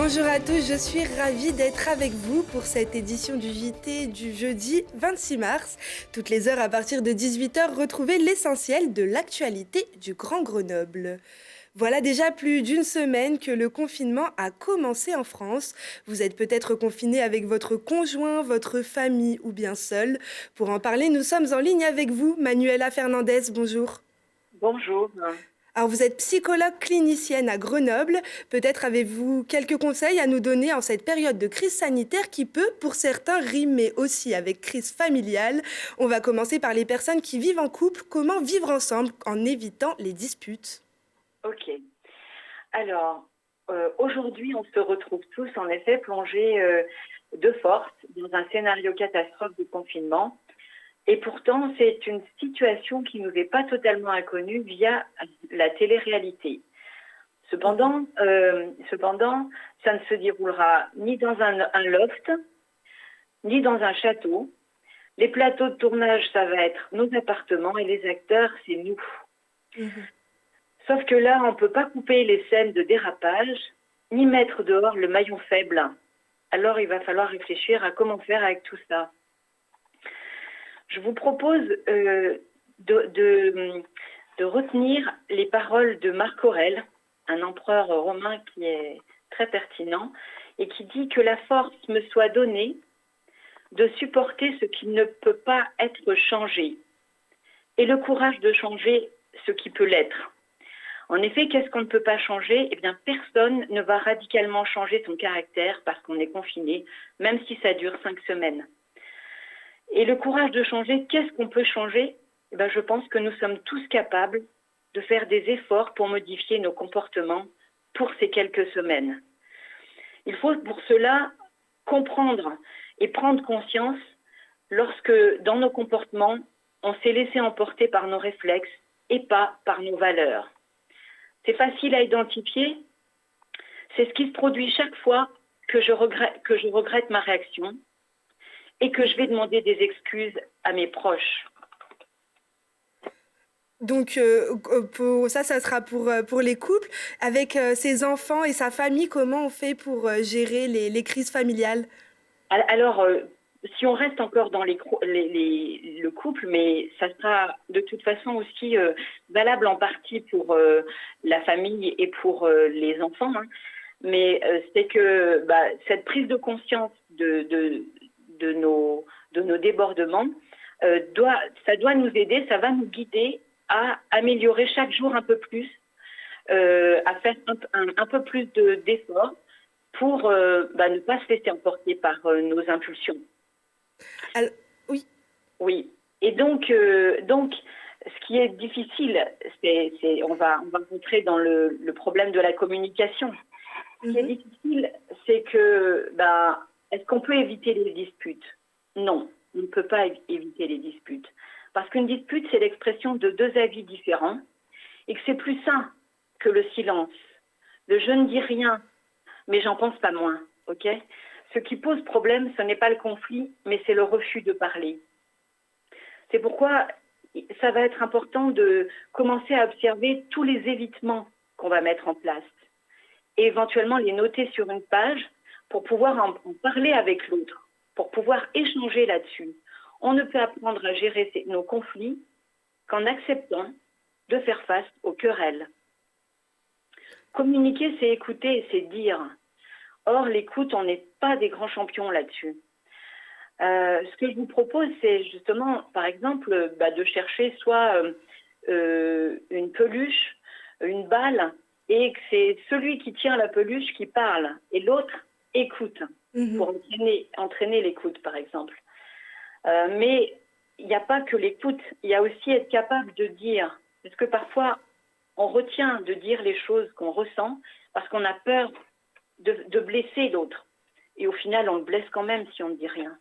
Bonjour à tous, je suis ravie d'être avec vous pour cette édition du JT du jeudi 26 mars. Toutes les heures à partir de 18h, retrouvez l'essentiel de l'actualité du Grand Grenoble. Voilà déjà plus d'une semaine que le confinement a commencé en France. Vous êtes peut-être confiné avec votre conjoint, votre famille ou bien seul. Pour en parler, nous sommes en ligne avec vous. Manuela Fernandez, bonjour. Bonjour. Alors vous êtes psychologue clinicienne à Grenoble. Peut-être avez-vous quelques conseils à nous donner en cette période de crise sanitaire qui peut, pour certains, rimer aussi avec crise familiale. On va commencer par les personnes qui vivent en couple. Comment vivre ensemble en évitant les disputes? Ok. Alors, aujourd'hui, on se retrouve tous en effet plongés de force dans un scénario catastrophe de confinement. Et pourtant, c'est une situation qui nous est pas totalement inconnue via la télé-réalité. Cependant, ça ne se déroulera ni dans un loft, ni dans un château. Les plateaux de tournage, ça va être nos appartements et les acteurs, c'est nous. Mhm. Sauf que là, on ne peut pas couper les scènes de dérapage, ni mettre dehors le maillon faible. Alors, il va falloir réfléchir à comment faire avec tout ça. Je vous propose de retenir les paroles de Marc Aurèle, un empereur romain qui est très pertinent, et qui dit que la force me soit donnée de supporter ce qui ne peut pas être changé, et le courage de changer ce qui peut l'être. En effet, qu'est-ce qu'on ne peut pas changer? Eh bien, personne ne va radicalement changer son caractère parce qu'on est confiné, même si ça dure 5 semaines. Et le courage de changer, qu'est-ce qu'on peut changer? Eh bien, je pense que nous sommes tous capables de faire des efforts pour modifier nos comportements pour ces quelques semaines. Il faut pour cela comprendre et prendre conscience lorsque, dans nos comportements, on s'est laissé emporter par nos réflexes et pas par nos valeurs. C'est facile à identifier. C'est ce qui se produit chaque fois que je regrette ma réaction et que je vais demander des excuses à mes proches. Donc ça sera pour les couples. Avec ses enfants et sa famille, comment on fait pour gérer les crises familiales? Alors, si on reste encore dans le couple, mais ça sera de toute façon aussi valable en partie pour la famille et pour les enfants, hein. Mais c'est que cette prise de conscience de nos débordements ça doit nous aider, ça va nous guider à améliorer chaque jour un peu plus, à faire un peu plus d'efforts pour ne pas se laisser emporter par nos impulsions. Alors, oui. Oui. Et donc, ce qui est difficile, on va rentrer dans le problème de la communication. Ce qui est difficile, c'est que, est-ce qu'on peut éviter les disputes? Non, on ne peut pas éviter les disputes. Parce qu'une dispute, c'est l'expression de deux avis différents et que c'est plus sain que le silence. Le je ne dis rien, mais j'en pense pas moins, ok? Ce qui pose problème, ce n'est pas le conflit, mais c'est le refus de parler. C'est pourquoi ça va être important de commencer à observer tous les évitements qu'on va mettre en place et éventuellement les noter sur une page pour pouvoir en parler avec l'autre, pour pouvoir échanger là-dessus. On ne peut apprendre à gérer nos conflits qu'en acceptant de faire face aux querelles. Communiquer, c'est écouter et c'est dire. Or, l'écoute, on n'est pas des grands champions là-dessus. Ce que je vous propose, c'est justement, par exemple, de chercher soit une peluche, une balle, et que c'est celui qui tient la peluche qui parle, et l'autre écoute, pour entraîner l'écoute, par exemple. Mais il n'y a pas que l'écoute, il y a aussi être capable de dire, parce que parfois, on retient de dire les choses qu'on ressent, parce qu'on a peur de blesser l'autre. Et au final, on le blesse quand même si on ne dit rien.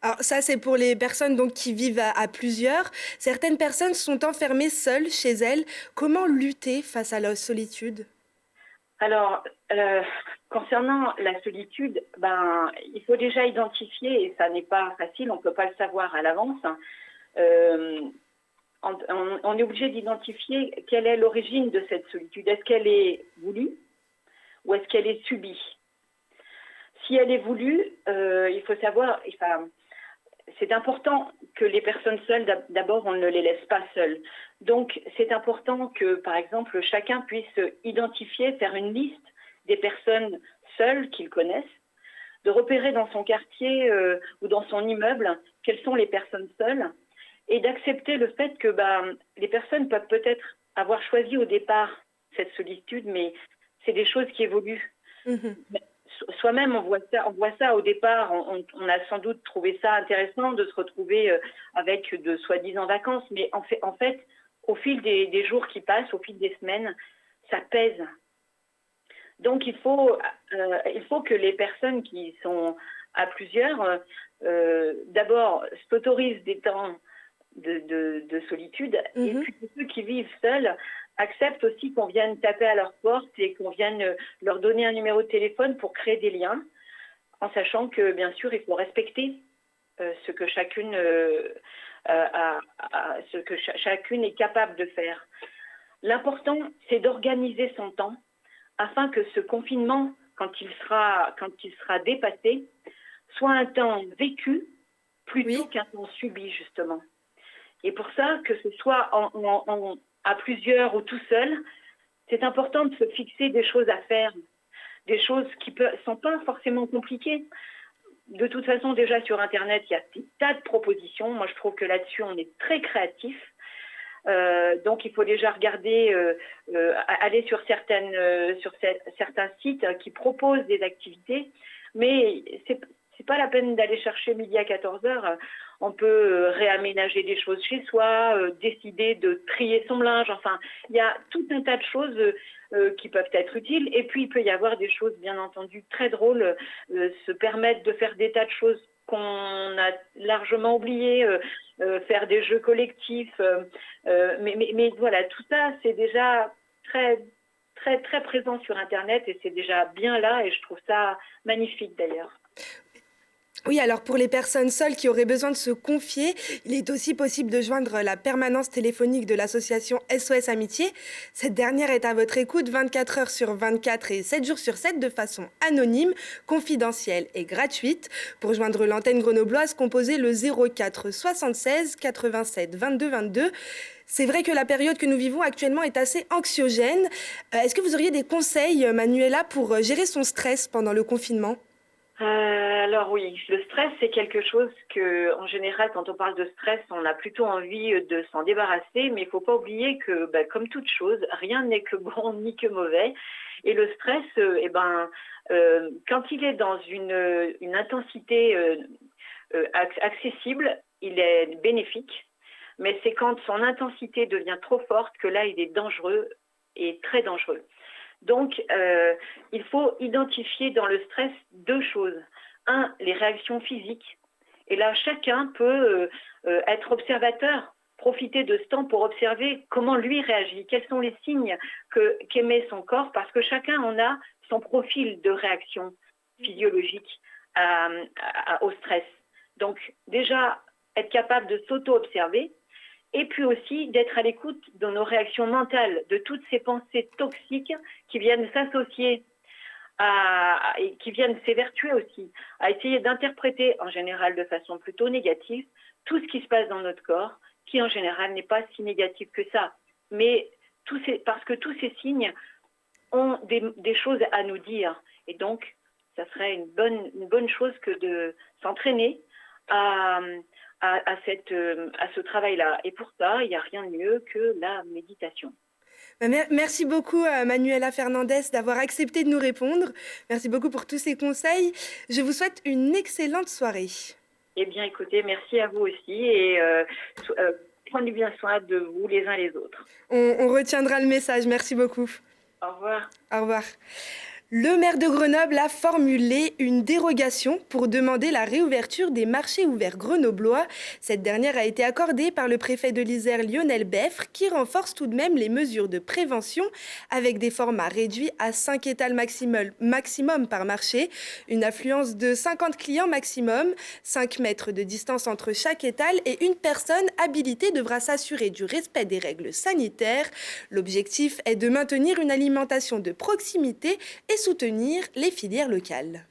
Alors ça, c'est pour les personnes donc, qui vivent à plusieurs. Certaines personnes sont enfermées seules chez elles. Comment lutter face à la solitude? Alors, concernant la solitude, il faut déjà identifier, et ça n'est pas facile, on ne peut pas le savoir à l'avance, hein. On est obligé d'identifier quelle est l'origine de cette solitude. Est-ce qu'elle est voulue ou est-ce qu'elle est subie? Si elle est voulue, il faut savoir, enfin, c'est important que les personnes seules, d'abord, on ne les laisse pas seules. Donc, c'est important que, par exemple, chacun puisse identifier, faire une liste des personnes seules qu'il connaisse, de repérer dans son quartier ou dans son immeuble quelles sont les personnes seules et d'accepter le fait que les personnes peuvent peut-être avoir choisi au départ cette solitude, mais c'est des choses qui évoluent. Mhm. Soi-même, on voit ça au départ. On a sans doute trouvé ça intéressant de se retrouver avec de soi-disant vacances, mais en fait, au fil des jours qui passent, au fil des semaines, ça pèse. Donc, il faut que les personnes qui sont à plusieurs, d'abord, s'autorisent des temps de solitude, et puis ceux qui vivent seuls acceptent aussi qu'on vienne taper à leur porte et qu'on vienne leur donner un numéro de téléphone pour créer des liens, en sachant que, bien sûr, il faut respecter ce que chacune chacune est capable de faire. L'important, c'est d'organiser son temps afin que ce confinement, quand il sera dépassé, soit un temps vécu plutôt qu'un temps subi, justement. Et pour ça, que ce soit à plusieurs ou tout seul, c'est important de se fixer des choses à faire, des choses qui ne sont pas forcément compliquées. De toute façon, déjà sur Internet, il y a des tas de propositions. Moi, je trouve que là-dessus, on est très créatif. Donc, il faut déjà regarder, aller sur certains sites qui proposent des activités, mais c'est pas la peine d'aller chercher midi à 14 heures. On peut réaménager des choses chez soi, décider de trier son linge. Enfin, il y a tout un tas de choses qui peuvent être utiles. Et puis, il peut y avoir des choses, bien entendu, très drôles, se permettre de faire des tas de choses qu'on a largement oubliées, faire des jeux collectifs. Mais voilà, tout ça, c'est déjà très, très, très présent sur Internet et c'est déjà bien là et je trouve ça magnifique d'ailleurs. Oui, alors pour les personnes seules qui auraient besoin de se confier, il est aussi possible de joindre la permanence téléphonique de l'association SOS Amitié. Cette dernière est à votre écoute 24 heures sur 24 et 7 jours sur 7 de façon anonyme, confidentielle et gratuite. Pour joindre l'antenne grenobloise, composez le 04 76 87 22 22. C'est vrai que la période que nous vivons actuellement est assez anxiogène. Est-ce que vous auriez des conseils, Manuela, pour gérer son stress pendant le confinement ? Alors oui, le stress, c'est quelque chose que, en général, quand on parle de stress, on a plutôt envie de s'en débarrasser, mais il ne faut pas oublier que, comme toute chose, rien n'est que bon ni que mauvais. Et le stress, quand il est dans une intensité accessible, il est bénéfique. Mais c'est quand son intensité devient trop forte que là, il est dangereux et très dangereux. Donc, il faut identifier dans le stress deux choses. Un, les réactions physiques. Et là, chacun peut être observateur, profiter de ce temps pour observer comment lui réagit, quels sont les signes qu'émet son corps, parce que chacun en a son profil de réaction physiologique au stress. Donc, déjà, être capable de s'auto-observer, et puis aussi d'être à l'écoute de nos réactions mentales, de toutes ces pensées toxiques qui viennent s'associer et qui viennent s'évertuer aussi, à essayer d'interpréter en général de façon plutôt négative tout ce qui se passe dans notre corps, qui en général n'est pas si négatif que ça. Mais parce que tous ces signes ont des choses à nous dire. Et donc, ça serait une bonne chose que de s'entraîner à ce travail-là. Et pour ça, il n'y a rien de mieux que la méditation. Merci beaucoup, Manuela Fernandez, d'avoir accepté de nous répondre. Merci beaucoup pour tous ces conseils. Je vous souhaite une excellente soirée. Eh bien, écoutez, merci à vous aussi et prenez bien soin de vous les uns les autres. On retiendra le message. Merci beaucoup. Au revoir. Au revoir. Le maire de Grenoble a formulé une dérogation pour demander la réouverture des marchés ouverts grenoblois. Cette dernière a été accordée par le préfet de l'Isère, Lionel Beffre, qui renforce tout de même les mesures de prévention avec des formats réduits à 5 étals maximum par marché, une affluence de 50 clients maximum, 5 mètres de distance entre chaque étal et une personne habilitée devra s'assurer du respect des règles sanitaires. L'objectif est de maintenir une alimentation de proximité et soutenir les filières locales.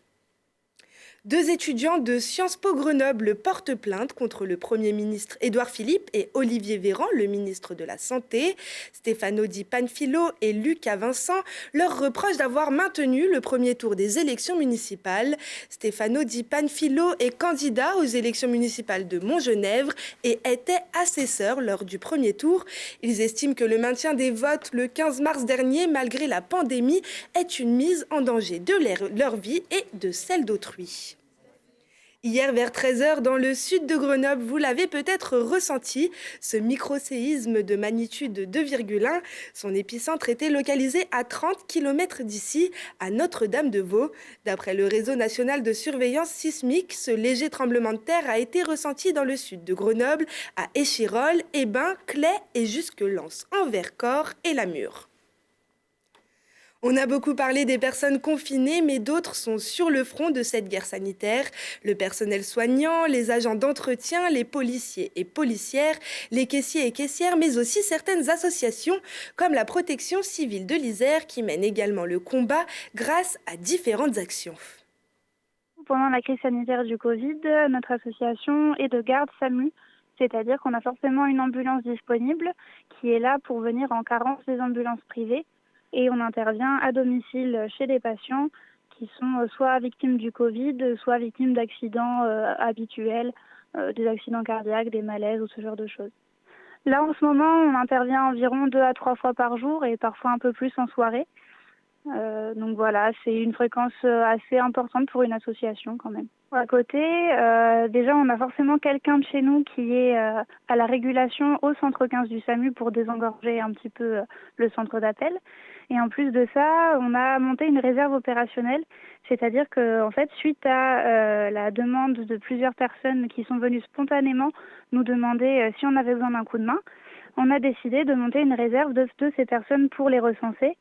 2 étudiants de Sciences Po Grenoble portent plainte contre le Premier ministre Édouard Philippe et Olivier Véran, le ministre de la Santé. Stefano Di Panfilo et Lucas Vincent leur reprochent d'avoir maintenu le premier tour des élections municipales. Stefano Di Panfilo est candidat aux élections municipales de Montgenèvre et était assesseur lors du premier tour. Ils estiment que le maintien des votes le 15 mars dernier, malgré la pandémie, est une mise en danger de leur vie et de celle d'autrui. Hier vers 13h dans le sud de Grenoble, vous l'avez peut-être ressenti, ce micro-séisme de magnitude 2,1. Son épicentre était localisé à 30 km d'ici, à Notre-Dame-de-Vaux. D'après le réseau national de surveillance sismique, ce léger tremblement de terre a été ressenti dans le sud de Grenoble, à Échirolles, Hébin, Claye et jusque Lens, en Vercors et Lamure. On a beaucoup parlé des personnes confinées, mais d'autres sont sur le front de cette guerre sanitaire. Le personnel soignant, les agents d'entretien, les policiers et policières, les caissiers et caissières, mais aussi certaines associations comme la Protection civile de l'Isère qui mène également le combat grâce à différentes actions. Pendant la crise sanitaire du Covid, notre association est de garde SAMU, c'est-à-dire qu'on a forcément une ambulance disponible qui est là pour venir en carence des ambulances privées. Et on intervient à domicile chez les patients qui sont soit victimes du Covid, soit victimes d'accidents habituels, des accidents cardiaques, des malaises ou ce genre de choses. Là, en ce moment, on intervient environ 2 à 3 fois par jour et parfois un peu plus en soirée. Donc voilà, c'est une fréquence assez importante pour une association quand même. À côté, déjà, on a forcément quelqu'un de chez nous qui est à la régulation au centre 15 du SAMU pour désengorger un petit peu le centre d'appel. Et en plus de ça, on a monté une réserve opérationnelle, c'est-à-dire que, en fait, suite à la demande de plusieurs personnes qui sont venues spontanément nous demander si on avait besoin d'un coup de main, on a décidé de monter une réserve de ces personnes pour les recenser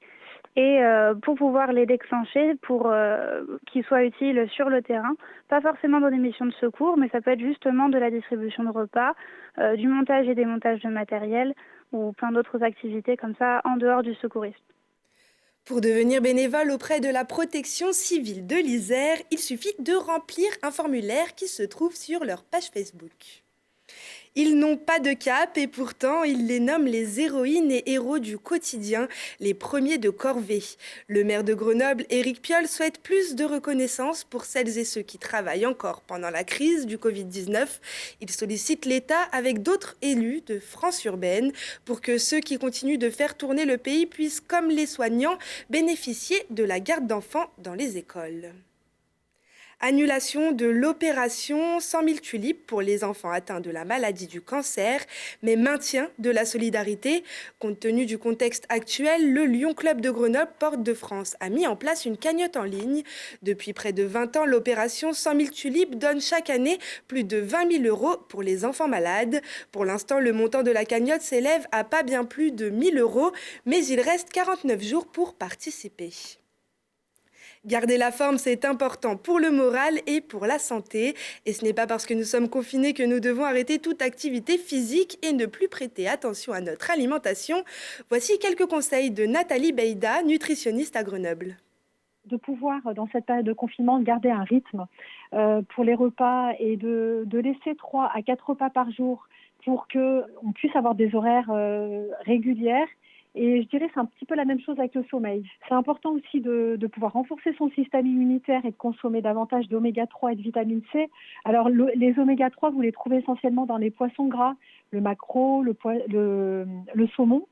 et pour pouvoir les déclencher pour qu'ils soient utiles sur le terrain, pas forcément dans des missions de secours, mais ça peut être justement de la distribution de repas, du montage et démontage de matériel ou plein d'autres activités comme ça en dehors du secourisme. Pour devenir bénévole auprès de la Protection civile de l'Isère, il suffit de remplir un formulaire qui se trouve sur leur page Facebook. Ils n'ont pas de cap et pourtant ils les nomment les héroïnes et héros du quotidien, les premiers de corvée. Le maire de Grenoble, Éric Piolle, souhaite plus de reconnaissance pour celles et ceux qui travaillent encore pendant la crise du Covid-19. Il sollicite l'État avec d'autres élus de France urbaine pour que ceux qui continuent de faire tourner le pays puissent, comme les soignants, bénéficier de la garde d'enfants dans les écoles. Annulation de l'opération 100 000 tulipes pour les enfants atteints de la maladie du cancer, mais maintien de la solidarité. Compte tenu du contexte actuel, le Lion Club de Grenoble, Porte de France, a mis en place une cagnotte en ligne. Depuis près de 20 ans, l'opération 100 000 tulipes donne chaque année plus de 20 000 € pour les enfants malades. Pour l'instant, le montant de la cagnotte s'élève à pas bien plus de 1 000 €, mais il reste 49 jours pour participer. Garder la forme, c'est important pour le moral et pour la santé. Et ce n'est pas parce que nous sommes confinés que nous devons arrêter toute activité physique et ne plus prêter attention à notre alimentation. Voici quelques conseils de Nathalie Beida, nutritionniste à Grenoble. De pouvoir, dans cette période de confinement, garder un rythme pour les repas et de laisser 3 à 4 repas par jour pour qu'on puisse avoir des horaires régulières. Et je dirais que c'est un petit peu la même chose avec le sommeil. C'est important aussi de pouvoir renforcer son système immunitaire et de consommer davantage d'oméga 3 et de vitamine C. Alors les oméga 3, vous les trouvez essentiellement dans les poissons gras, le maquereau, le saumon,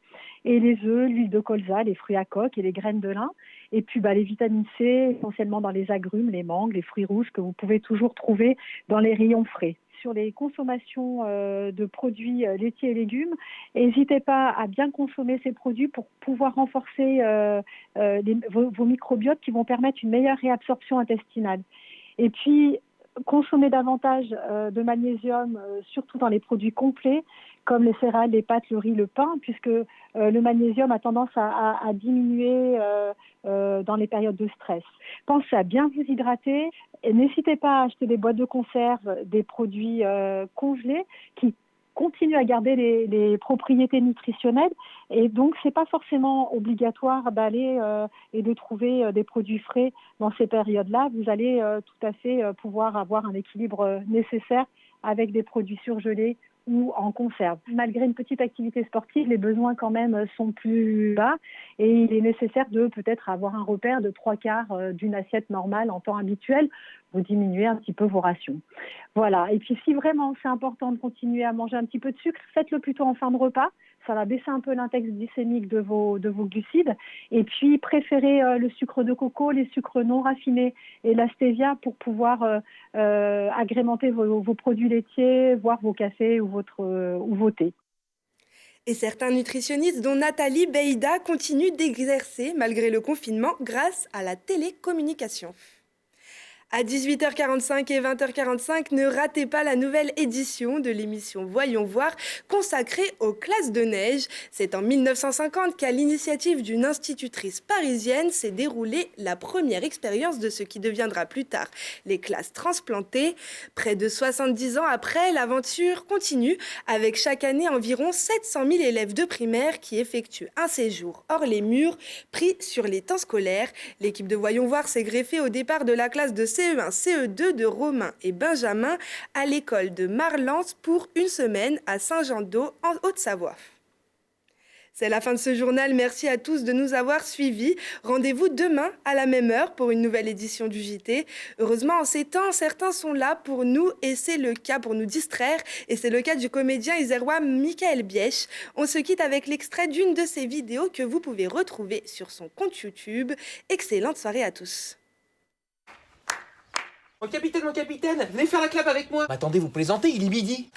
et les œufs, l'huile de colza, les fruits à coque et les graines de lin. Et puis les vitamines C, essentiellement dans les agrumes, les mangues, les fruits rouges que vous pouvez toujours trouver dans les rayons frais. Sur les consommations de produits laitiers et légumes, n'hésitez pas à bien consommer ces produits pour pouvoir renforcer vos microbiotes qui vont permettre une meilleure réabsorption intestinale. Et puis, consommer davantage de magnésium, surtout dans les produits complets, comme les céréales, les pâtes, le riz, le pain, puisque le magnésium a tendance à diminuer dans les périodes de stress. Pensez à bien vous hydrater et n'hésitez pas à acheter des boîtes de conserve, des produits congelés qui continue à garder les propriétés nutritionnelles. Et donc, c'est pas forcément obligatoire d'aller et de trouver des produits frais dans ces périodes-là. Vous allez tout à fait pouvoir avoir un équilibre nécessaire avec des produits surgelés ou en conserve. Malgré une petite activité sportive, les besoins quand même sont plus bas et il est nécessaire de peut-être avoir un repère de 3/4 d'une assiette normale en temps habituel. Vous diminuez un petit peu vos rations. Voilà. Et puis si vraiment c'est important de continuer à manger un petit peu de sucre, faites-le plutôt en fin de repas. Ça va baisser un peu l'index glycémique de vos glucides. Et puis, préférez le sucre de coco, les sucres non raffinés et la stevia pour pouvoir agrémenter vos produits laitiers, voire vos cafés ou vos thés. Et certains nutritionnistes, dont Nathalie Beïda, continuent d'exercer malgré le confinement grâce à la télécommunication. À 18h45 et 20h45, ne ratez pas la nouvelle édition de l'émission Voyons voir consacrée aux classes de neige. C'est en 1950 qu'à l'initiative d'une institutrice parisienne s'est déroulée la première expérience de ce qui deviendra plus tard les classes transplantées. Près de 70 ans après, l'aventure continue avec chaque année environ 700 000 élèves de primaire qui effectuent un séjour hors les murs pris sur les temps scolaires. L'équipe de Voyons voir s'est greffée au départ de la classe de CE1, CE2 de Romain et Benjamin à l'école de Marlens pour une semaine à Saint-Jean-d'Eau en Haute-Savoie. C'est la fin de ce journal. Merci à tous de nous avoir suivis. Rendez-vous demain à la même heure pour une nouvelle édition du JT. Heureusement, en ces temps, certains sont là pour nous et c'est le cas pour nous distraire. Et c'est le cas du comédien isérois Michael Bièche. On se quitte avec l'extrait d'une de ses vidéos que vous pouvez retrouver sur son compte YouTube. Excellente soirée à tous. Mon capitaine, venez faire la clap avec moi. Attendez, vous plaisantez, il est midi.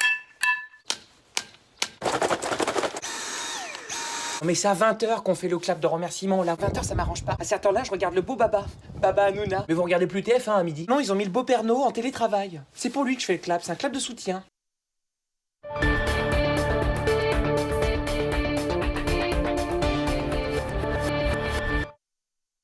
Non mais c'est à 20h qu'on fait le clap de remerciement, là. 20h, ça m'arrange pas. À cette heure-là, je regarde le beau Baba Hanouna. Mais vous regardez plus TF1 à midi. Non, ils ont mis le beau Pernod en télétravail. C'est pour lui que je fais le clap, c'est un clap de soutien.